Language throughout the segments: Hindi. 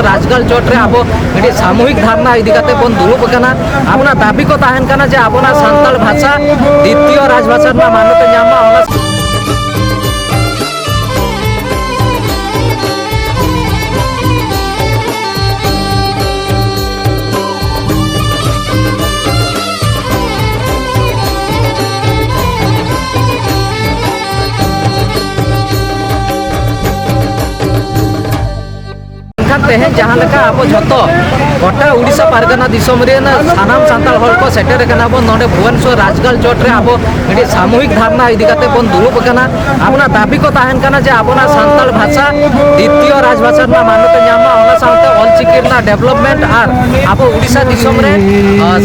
राजगढ़ चोट रे अब मिट्टी सामूहिक धारणा इदी काते बन दुरुब कना अपना दाबी को ताहन कना जे अपना सान्ताल भाषा द्वितीय राजभाषा ना मान्यता ᱧᱟᱢᱟ ᱚᱱᱟ तेहन जहाँ लेका अब जो गोटा उड़ीसा पारगना दिसम रे सानाम सान्ताल हल को सेटर कना बन नोडे भुवनेश्वर राजगढ़ चोट रे अब मिट्टी सामूहिक धारणा इदी काते बन दुरुब कना अपना दाबी को ताहन कना जे अपना सान्ताल भाषा द्वितीय राजभाषा ना मान्यता ᱧᱟᱢᱟ ᱚᱱᱟ ᱥᱟᱶᱛᱮ ᱚᱞᱪᱤᱠᱤ ᱨᱮᱱᱟᱜ ᱰᱮᱵᱷᱞᱚᱯᱢᱮᱱᱴ ᱟᱨ ᱟᱵᱚ ᱩᱲᱤᱥᱥᱟ ᱫᱤᱥᱚᱢ ᱨᱮ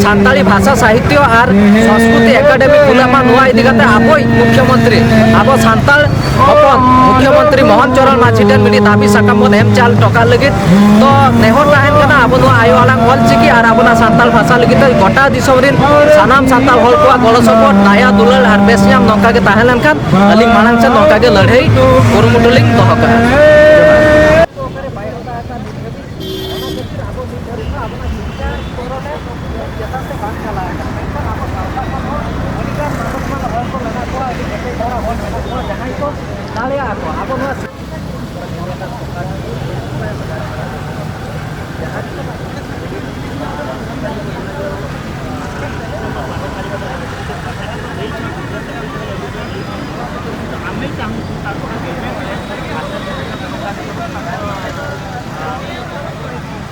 ᱥᱟᱱᱛᱟᱲᱤ ᱵᱷᱟষᱟ ᱥᱟᱦᱤᱛᱛᱚ ᱟᱨ संस्कृति एकाडेमी खुलामा नुआ इदी काते आबो मुख्यमंत्री आबो सान्ताल हपन मुख्यमंत्री मोहन चरण माझी ठेन मिट्टी दाबी साकाम बन एम चाल टका लगित तो नेहर ताहन कना आबो नुआ आयो आलांग ऑलचिकी और आबोना सान्ताल भाषा लगित गोटा दिसम रिन सानाम सान्ताल हल को गलो सपोर्ट दाया दुलाल और बेसयाम नौका के ताहन लेनखान अलिंग मांग से नौका के लड़ाई कुरुमुटुलिंग दोहो करा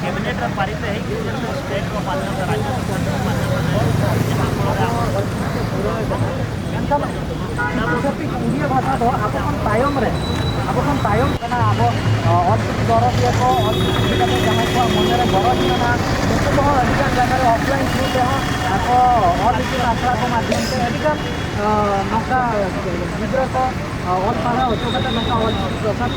कैबिनेट पारित है स्टेट को पालन राज्य भाषा दो अब तायम रे अब तायम कना अब ऑलचिकी गरबिया को ऑलचिकी काते जहां को मन रे गरज ना तो तो अधिकांश जगह रे ऑफलाइन थ्रू ते आपको ऑलचिकी आश्रा को माध्यम से अधिकांश नौका गिद्रा को ऑल पारा होतो कता नौका ऑलचिकी प्रसार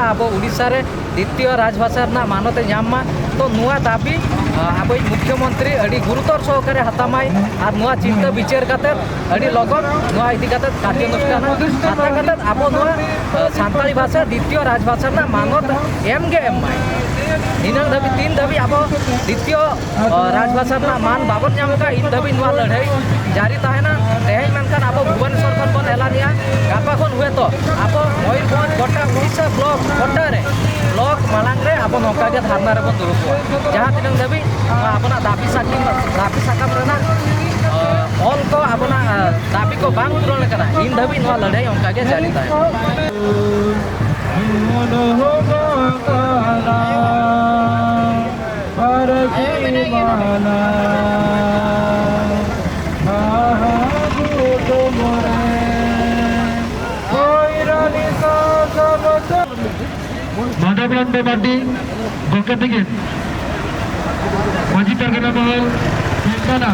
अब उड़ीसा रे द्वितीय राजभाषा मानते ᱧᱟᱢᱟ तो नुआ दाबी अब मुख्यमंत्री अड़ी गुरुतर सहकारे हतामाय और नुआ चिंता विचार करते अड़ी लगन नुआ इदी करते कार्यानुष्ठान हाता करते अब नुआ सान्ताली भाषा द्वितीय राजभाषा मानत एमगे एमाय इन धाबी तीन धाबी अब द्वितीय राजभाषा मान बाबन ᱧᱟᱢ का इन धाबी नुआ लड़ाई जारी ताहेना तेहेन मेनखान अब भुवनेश्वर खन बन एलानिया गापा खन हुए तो अब मयूरभंज गोटा उड़ीसा ब्लॉक गोटा रे ब्लॉक मालांग रे अब नौका के धारणा रे बन दुरुब जहाँ तीन धाबी अपना दाबी साकाम रेना ऑल को अपना दाबी को बांग पूरण करा इन धाबी नुआ लड़ाई उनका के जारी ताहे माधवनंद बाडी गोके दिगिन माजी परगना महल तेलंगाना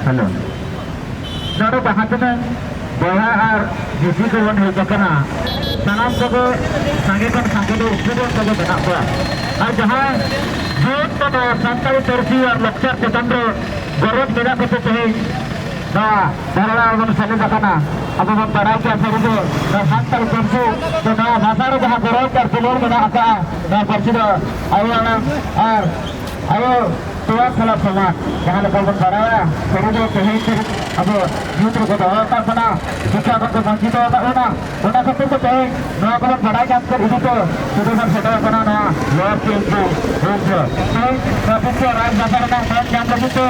हेलो दारो बाहातने बहा और जिसी को वन हो सकना सनाम को संगे दो उपयोग को बना हुआ और जहाँ सान्ताली तरसी और लक्षर स्वतंत्र गौरव मेरा को चाहे ना बड़ा मन सले बकाना अब मन बड़ा क्या सरुदो ना सान्ताली तरसी तो ना भाषा रे जहाँ गौरव कर सुलोर में ना आता ना परसिदो आयो ना और आयो तुआ खला समान जहाँ लोग मन बड़ा है सरुदो चाहे अब यूट्यूब को दवा का बना शिक्षा को वंचित होता है ना उन्हें सब कुछ चाहे ना को बड़ा काम कर इधर तो सुदर्शन सेटा बना ना लोअर के इनको प्रभुत्व राजभाषा ना काम करते तो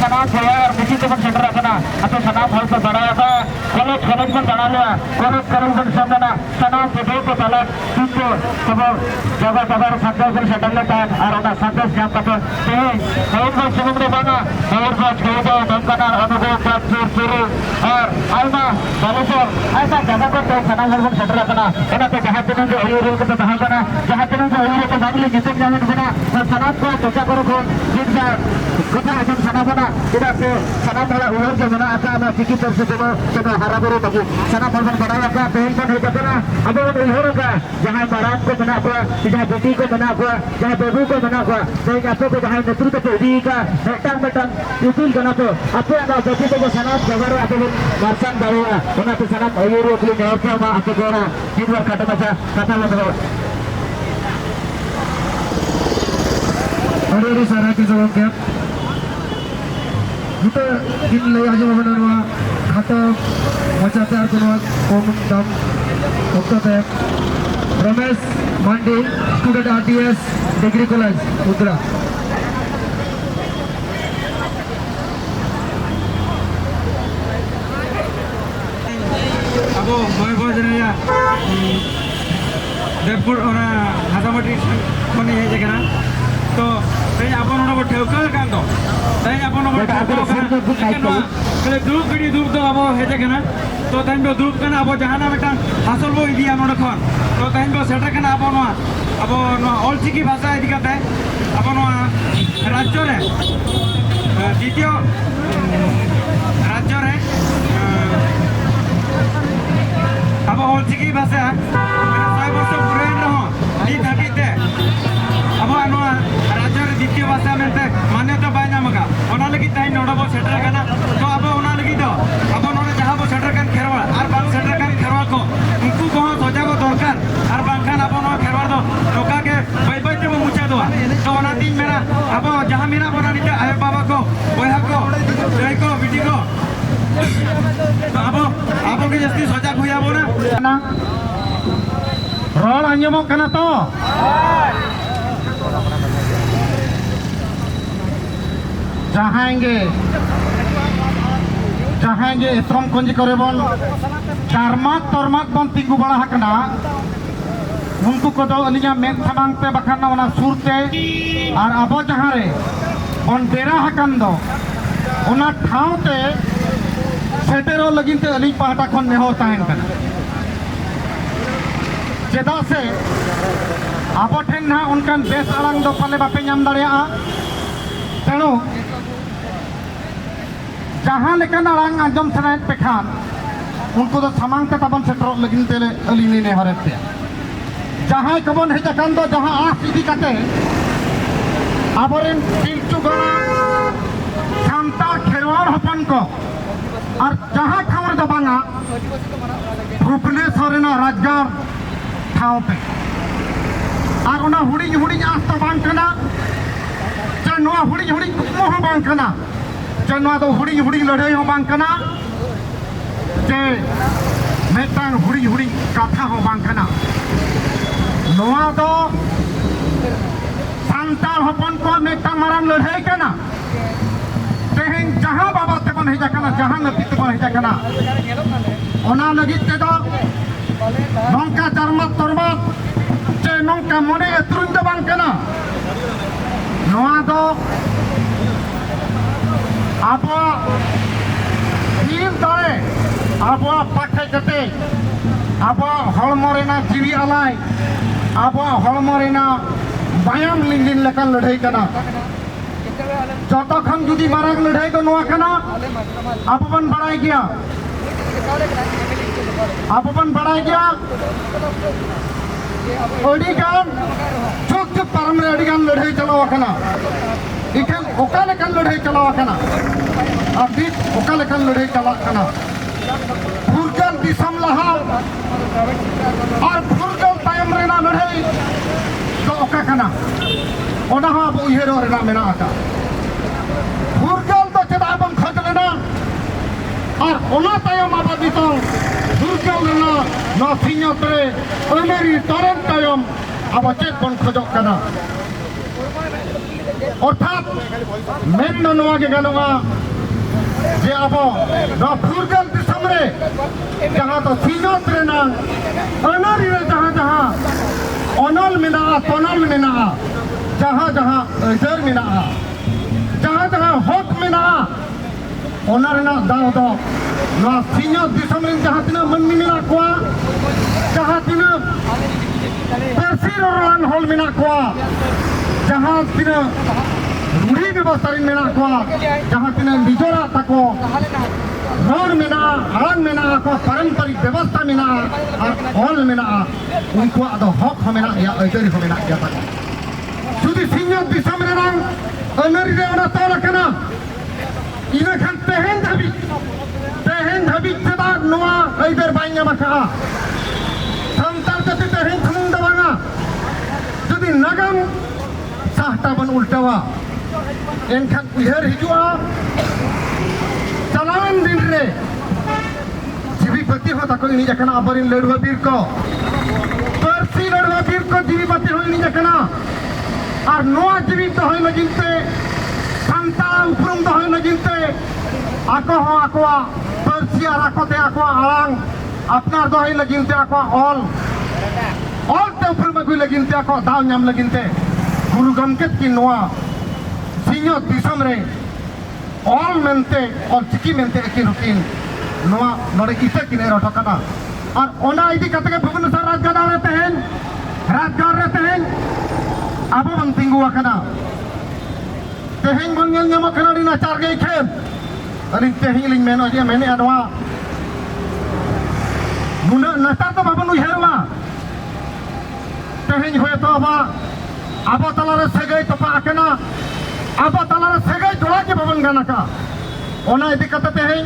सना सोया और किसी को मन सेटा रखना अतो सना फल से बड़ा है कॉलेज में बना लिया कॉलेज में समझना सना से दो को तलाक तुमको सब जगह संतोष से सेटल लेता है और उनका संतोष काम करते हैं और वो समुद्र बना और वो छोड़ो दमकना अनुभव का शुरू और आलमा बालेश्वर ऐसा जगह को तो सना घर में सेटल रखना उन्हें तो जहाँ तीनों जो अयुर को तो कहाँ करना जहाँ तीनों जो अयुर को बांगली जितने जाने बना सनात को चर्चा करो को जिनका कथा आजम सना बना tidak से सना वाला उहर जो बना आता है चिकी पर से तो हरा बरो तक सना फलफल बनाया का पेन पर है करना अब वो उहर का जहां बारात को बना हुआ जहां बेटी को बना हुआ जहां बेबू को बना हुआ तो आपको को जहां नेतृत्व को दी का हेक्टर मेटन यूटिल करना तो आपको ada बेटी को सनात जबर आपको मारसान दावा उना तो सनात अयूरो के लिए और क्या आपको गोरा जिदवा कटा बचा कथा लगा Hari sana kita jawab kita ini lagi aja mana nama kata macam apa artinya komen dam okta teh Ramesh Mandi student RTS Degree College Udra Abo boy ya Devpur orang Hazamati koni है जगह तो तैं अपन उन्होंने ठेवकल कान तो तैं अपन उन्होंने ठेवकल कान कले दूब गड़ी दूब तो अब है जगह ना तो तैं बो दूब करना अब जहाँ ना बेटा हासिल बो इदिया नोड़ खान तो तैं बो सेटर करना अब ऑल चिकी भाषा इदी करते अब राज्य रे द्वितीय राज्य रे अब ऑल चिकी भाषा साइब वर्ष पूरे रहो दी थकी ते अब राज्य द्वितीय भाषा में मान्यता बाय नामका ओना लगी ताई नोडा बो सेटर करना तो अब ओना लगी दो अब नोडा जहां बो सेटर कर खेरवा और बाल सेटर कर खेरवा को उनको को सजा को दरकार और बांखान अब नो खेरवा दो लोका के बाय बाय ते मुचा दो तो ओना दिन मेरा अब जहां मेरा बना नीचे आए बाबा को बया को जय को बिटी को तो अब के जस्ती सजा हुआ बो ना रोड अंजमो करना तो जहाँगे इतरम कंजी करे बन तरमाक बन तिंगु बड़ा हकना उनको को दो अलिया मेन थमांग पे बखाना वना सूरते और अब जहाँ रे बन बेरा हकन दो उना ठावते सेटेरो लगिन ते अलिंग पहाटा खन नेहो ताहेन कना चेदा से अब ठेन ना उनकान बेस आलांग दो पाले बापे नाम दाड़िया तेणु जहाँ लेकिन आलांग आजम सनायत पेखान उनको तो सामांग ते तबन सेटरो लगिन तेले अलिनी ने हरते जहाँ कबन हेजकान दो जहाँ आस इदी काते आबरेन पिलचु गणा शांता खेरवाड़ हपन को और जहाँ खबर दो बांगा भुवनेश्वर राजगार ठाव पे और उना हुडिंग हुडिंग आस तो बांग कना चे नोआ हुडिंग हुडिंग कुकमो हो बांग कना चे नोआ तो हुडिंग हुडिंग लड़ाई हो बांग कना चे मेटांग हुडिंग हुडिंग कथा हो बांग कना नोआ तो सांताल हपन को मेटांग मारांग लड़ाई कना तेहें जहाँ बाबा तेबन हेजा कना जहाँ नती तेबन हेजा कना ओना लगित ते दो नौका जरमत तरमत चे नौका मने एतरुन दो बांग कना नोआ दो आपा तीन दाए आपा पाखे कते आपा हलमरेना जीवी आलाय आपा हलमरेना बायाम लिंगिन लेकन लड़ाई कना जत खन जुदी मारांग लड़ाई दो नोआ कना आपन बड़ाई गया आपन बड़ाई गया अड़ीगान चुक चुक पारम रे अड़ीगान लड़ाई चलाव कना इखन ओका लेकन लड़ाई चलाव कना अभी ओका लेकन लड़ाई चला कना फुरगल दिसम लहा और फुरगल तायम रेना लड़ाई तो ओका कना ओना हा अब उहेरो रेना मेना आका फुरगल तो चेदा बम खज लेना और ओना तायम आबा दितों फुरगल लेना न सिन्यत रे अमेरी तरन तायम अब चेक बन खजक कना अर्थात मेन नोआ के गनवा जे अब न फुरगल दिसम रे जहाँ तो सिन्यत रे ना अनरी रे जहाँ जहाँ अनल मिना तनल मिना जहाँ जहाँ अजर मिना जहाँ जहाँ हक मिना ओना रेना दाव दो सिंहत दिसम जहाँ तीना मनमी मेना को जहाँ तीना पार्सी रोलान हॉल मेना को जहाँ तीना रूढ़ी व्यवस्था मेना को जहाँ तीना निजोरा तको रोड मेना हड़न मेना को पारंपरिक व्यवस्था मेना और हॉल मेना उनको अदो हक हमेना या अजरी हमेना या तको जुदी सिंहत दिसम रेनांग अनरी रे ओना तोला कना इना खान तेहेन धाबी चेदा नोआ अइदर बाइंगा मका संताल जति तेहेन थमुंग दबांगा जुदी नगम साहता बन उल्टावा एनखान उयहर हिजुआ चलावन दिन रे जीवी पति हो ताको इनी जकना अबरिन लड़ुआ बीर को परसी लड़ुआ बीर को जीवी पति हो इनी जकना और नोआ जीवी तो होय लगिनते संता उपरुम तो होय लगिनते आको हो आकोआ परसी और आकोते आकोआ आलांग अपनार तो होय लगिनते आकोआ ऑल ते उपरुम अगुई लगिनते आकोआ दाव ᱧᱟᱢ लगिनते गुरु गमकेत की नोआ सिंहत दिसम रे ऑल मेंते और चिकी मेंते एकिन हुकिन नोआ नोडे इसे किने रटकना और ओना इदी कतके भुवनेश्वर राजगाड़ रे तहेन आबो बन तिंगु आकना तेहेन बन नेल ᱧᱟᱢᱚᱜ ᱠᱟᱱᱟ ᱟᱹᱰᱤ ᱱᱟᱪᱟᱨ ᱜᱮ ᱠᱷᱮᱞ ᱟᱹᱞᱤᱧ ᱛᱮᱦᱮᱧ ᱞᱤᱧ ᱢᱮᱱᱚᱜ ᱡᱮ ᱢᱮᱱᱮᱜᱼᱟ ᱱᱚᱣᱟ ᱱᱩᱱᱟᱹᱜ ᱱᱟᱪᱟᱨ ᱫᱚ ᱵᱟᱵᱚᱱ ᱩᱭᱦᱟᱹᱨᱚᱜᱼᱟ तेहेन होयतो आबो तलारे सेगै तपा आकना आबो तलारे सेगै जोड़ा के बाबन गानाका ओना इदी कते तेहेन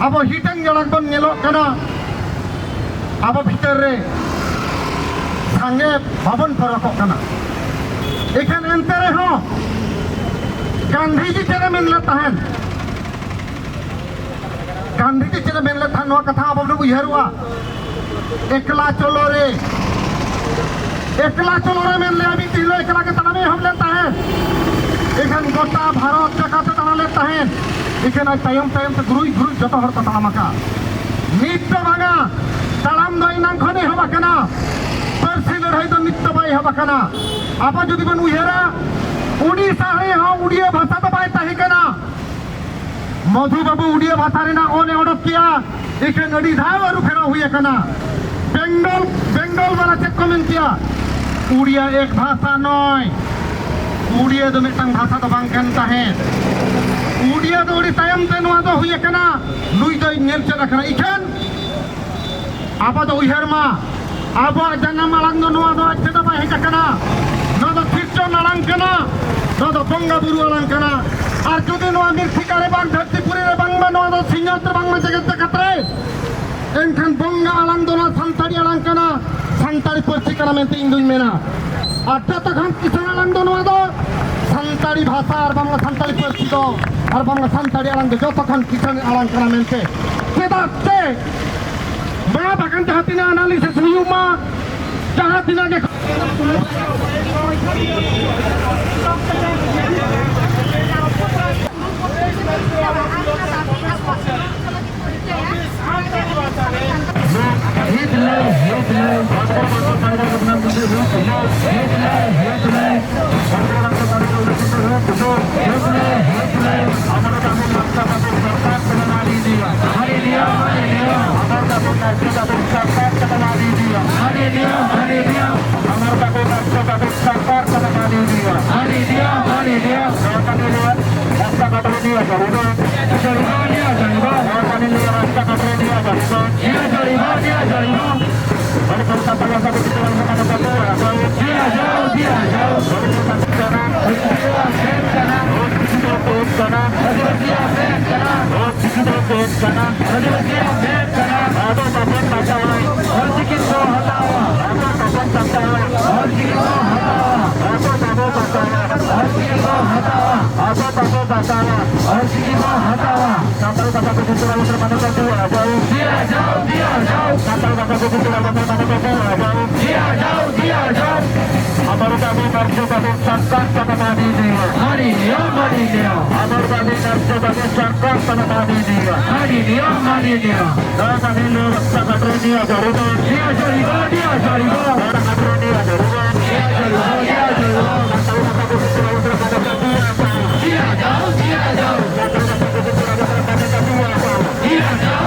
आबो हिटन जड़क बन नेलो कना आबो भीतर रे संगे बाबन परको कना एखान एनते रे हो गांधी जी चेरे मेनले तहन गांधी जी चेरे मेनले था नोआ कथा आबो न उयहरुआ एकला चलो रे मेनले अभी तिलो एकला के तनामे हम लेता है एखन गोटा भारत जकाते तना लेता है एखन तायम ते गुरुई जतो हर को तनामका नित्य भागा तालाम दो इनाम खने हवा कना परसी लड़ाई तो नित्य बाई हवा कना आपा जुदी बन उयहरा उड़ीसा है हां उड़िया भाषा तो बाई ताही कना मधु बाबू उड़िया भाषा रे ना ओने ओडक किया एखन अडी धाव अरु फेरा हुई कना बेंगल वाला चेक कमेंट किया उड़िया एक भाषा नय उड़िया दो मिटंग भाषा तो बांग कन ताहेन उड़िया दो उड़ी तायम ते नोआ दो हुई कना लुई दो नेल चला कना इखन आपा दो उयहर मा आबो जन्म आलांग दो नोआ दो अच्छे दो बाई कना न दो फिरचो नालांग कना न दो बंगा बुरु आलांग कना और जुदी नोआ मिर्थिका रे बांग धरतीपुरी रे बांग नोआ दो सिंहत बांग मा जगत कतरे एनखान बंगा आलांग दो ना संताड़ी आलांग कना संताड़ी परसी कना मेंते इंदुई मेना आटा तखन किसान आलांग दो नोआ दो संताड़ी भाषा और बांगा संताड़ी परसी दो और बांगा संताड़ी आलांग दो जो तखन किसान आलांग कना मेंते चेदा से मा बागन जहातिना एनालिसिस हुई मा जहातिना के Yeah.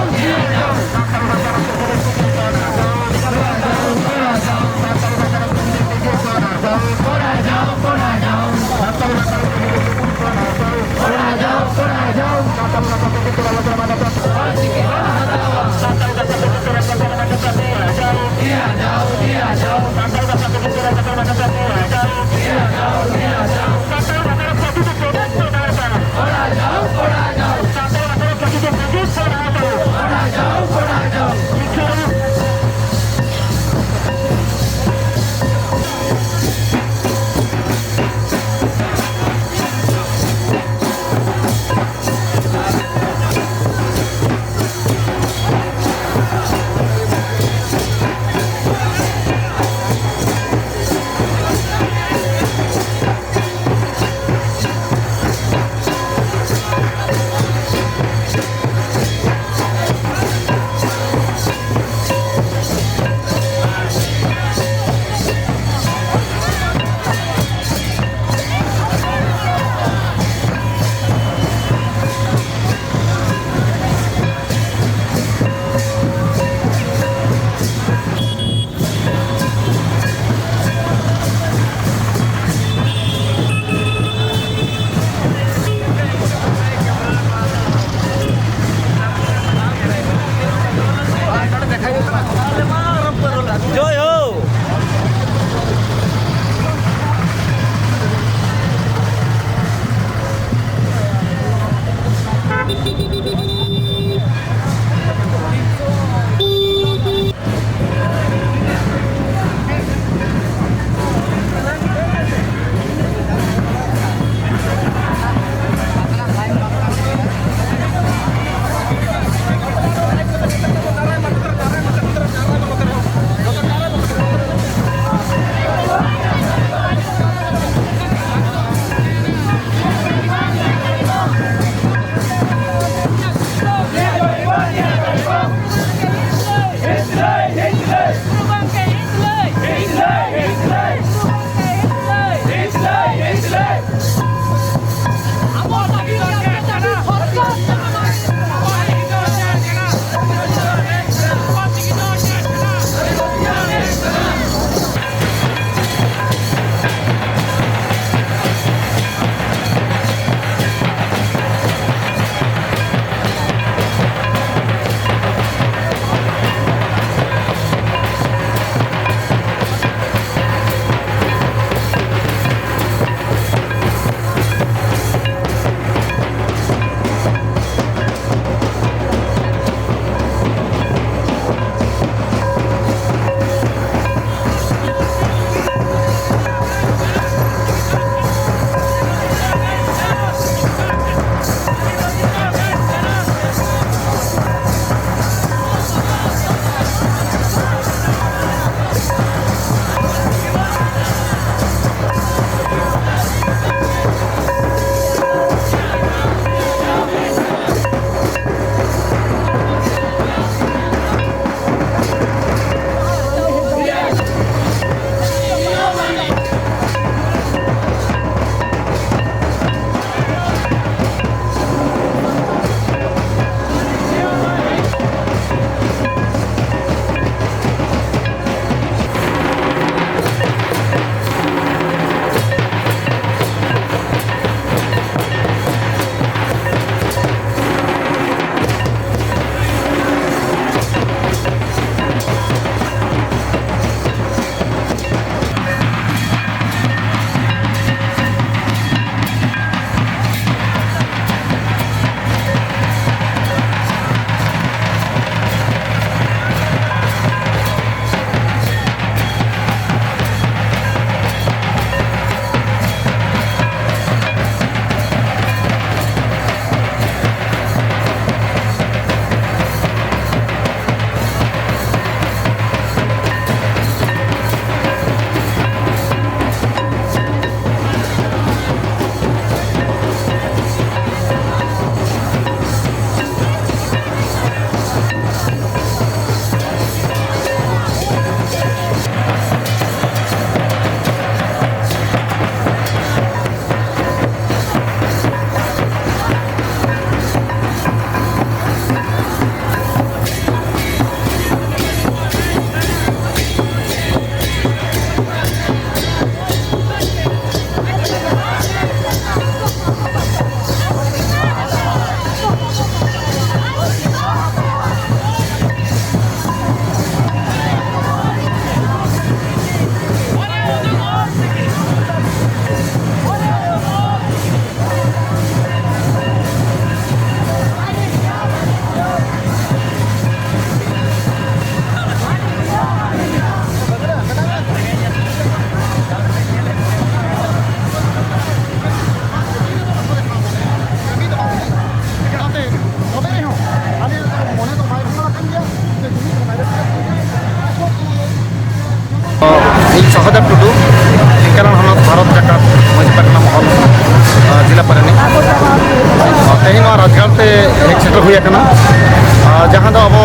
हुई जहाँ दो अब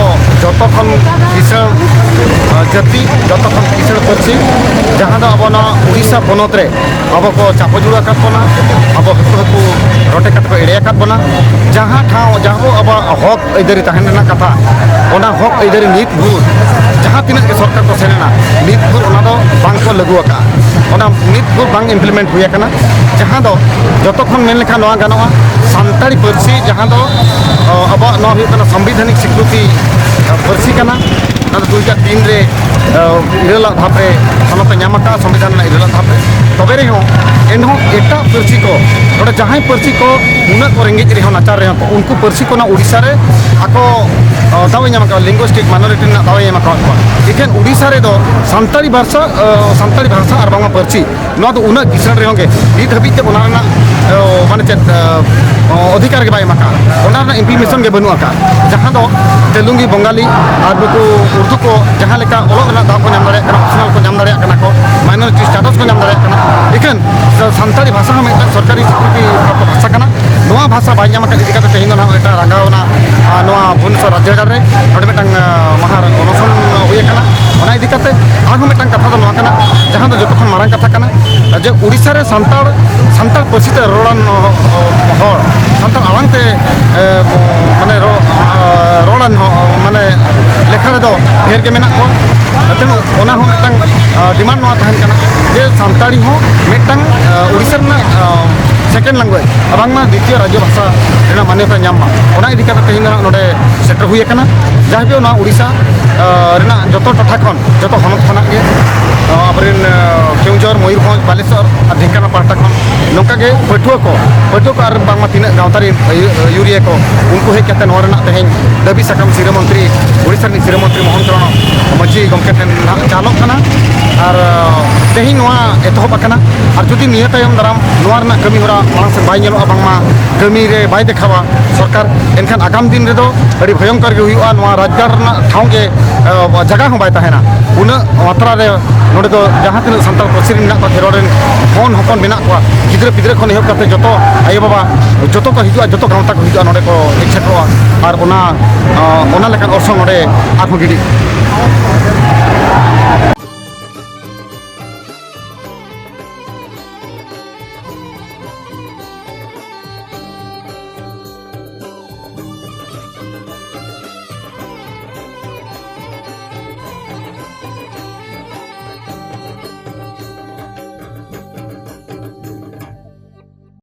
जत खन किसाण जाति जत खन किसाण पार्सी जहाँ दो अब उड़ीसा पनत रे अब को चाप जुड़ा बना अब हकू रोटे को एड़े बना जहाँ ठाव जहाँ अब हक आइदारी तहन कथा हक आइदारी नित भूर जहाँ तीन के सरकार को सेना नित भूर बांको लागू नित भूर बांग इम्प्लीमेंट हुई जहाँ दो जत खन मेन लेखा गानोआ सानताड़ी पार्सी जहाँ दो अब संविधानिक स्वीकृति पार्सी 2003 रे इरल धापे सनत नामका संविधान इरल धापे तबे रे एनहो एटा पार्सी को नोडे जहां पार्सी को उना को रेंगेज रे नाचार रे तो उनको पार्सी को ना उड़ीसा रे आको दावे नामका लिंग्विस्टिक माइनॉरिटी ना दावे नामका इकेन उड़ीसा रे दो सानताड़ी भाषा और बांगा पार्सी नो तो उना किसान रे होंगे नित हबी ते उना ना माने चेत अधिकार के बाय माका उना ना इम्प्लीमेंटेशन के बनुआ का जहां दो तेलुंगी बंगाली और नुकु उर्दू को जहाँ लेका ओलोग ना दाव को नाम दाड़े ऑप्शनल को नाम दाड़े को माइनॉरिटी स्टेटस को नाम दाड़े इकेन सानताड़ी भाषा में सरकारी स्वीकृति प्राप्त भाषा कना नोआ भाषा बाय नाम इदी काते तेहिन ना एटा रांगावना नोआ भुवनेश्वर राज्यगार रे नोडे मिटंग महार अनशन हुई कना ओना इदी काते आगो मिटंग कथा दो नोआ कना जहाँ दो जतो खन मारांग कथा कना जे उड़ीसा रे सानताड़ पार्सी ते रोड़ान हर सानताड़ आवांग ते माने रोड़ान माने लेखा रे दो ढेर के मेना को तेणु ओना हो मिटंग डिमांड नोआ तहन कना जे सानताड़ी हो मिटंग उड़ीसा ना सेकेंड लैंग्वेज बांगमा द्वितीय राज्य भाषा रेना मान्यता नामा ओना इदी काते तेहिन नोडे सेटर हुई कना जहाँ भी ना उड़ीसा रेना जतो टठा खन जतो हनत खना के अपरेन केउंझर मयूरभंज बालेश्वर और ढेंकाना पाहटा खन नौका के पठुआ को और बांगमा तीन गाँवतारी यूरिया को उनको हेज काते नोआ रेना तेहेन दाबी साकाम सिरा मंत्री उड़ीसा सिरा मंत्री मोहन चरण माझी गमके ठेन चालोक कना और तेहिन नोआ एतहब आकना और जुदी निया तायम दाराम नोआ रेना कमी होरा मांग से बाय नेलोआ बांगमा कमी रे बाय देखावा सरकार एनखान आगाम दिन रे दो अड़ी भयंकर के हुआ नोआ राज्यगार ना ठाव के जगह हो बाय ताहेना उना मात्रा रे नोडे दो जहाँ तीन सानताल पार्सी रे मेना घेरोड़ रेन हन हपन मेना को गिद्रा पिद्रा खन एहब काते जतो आयो बाबा जतो को हिजुआ जतो गाँवता को हिजुआ नोडे को हेज सेटरोआ और ओना लेखान अर्सों नोडे आरहूँ गिडी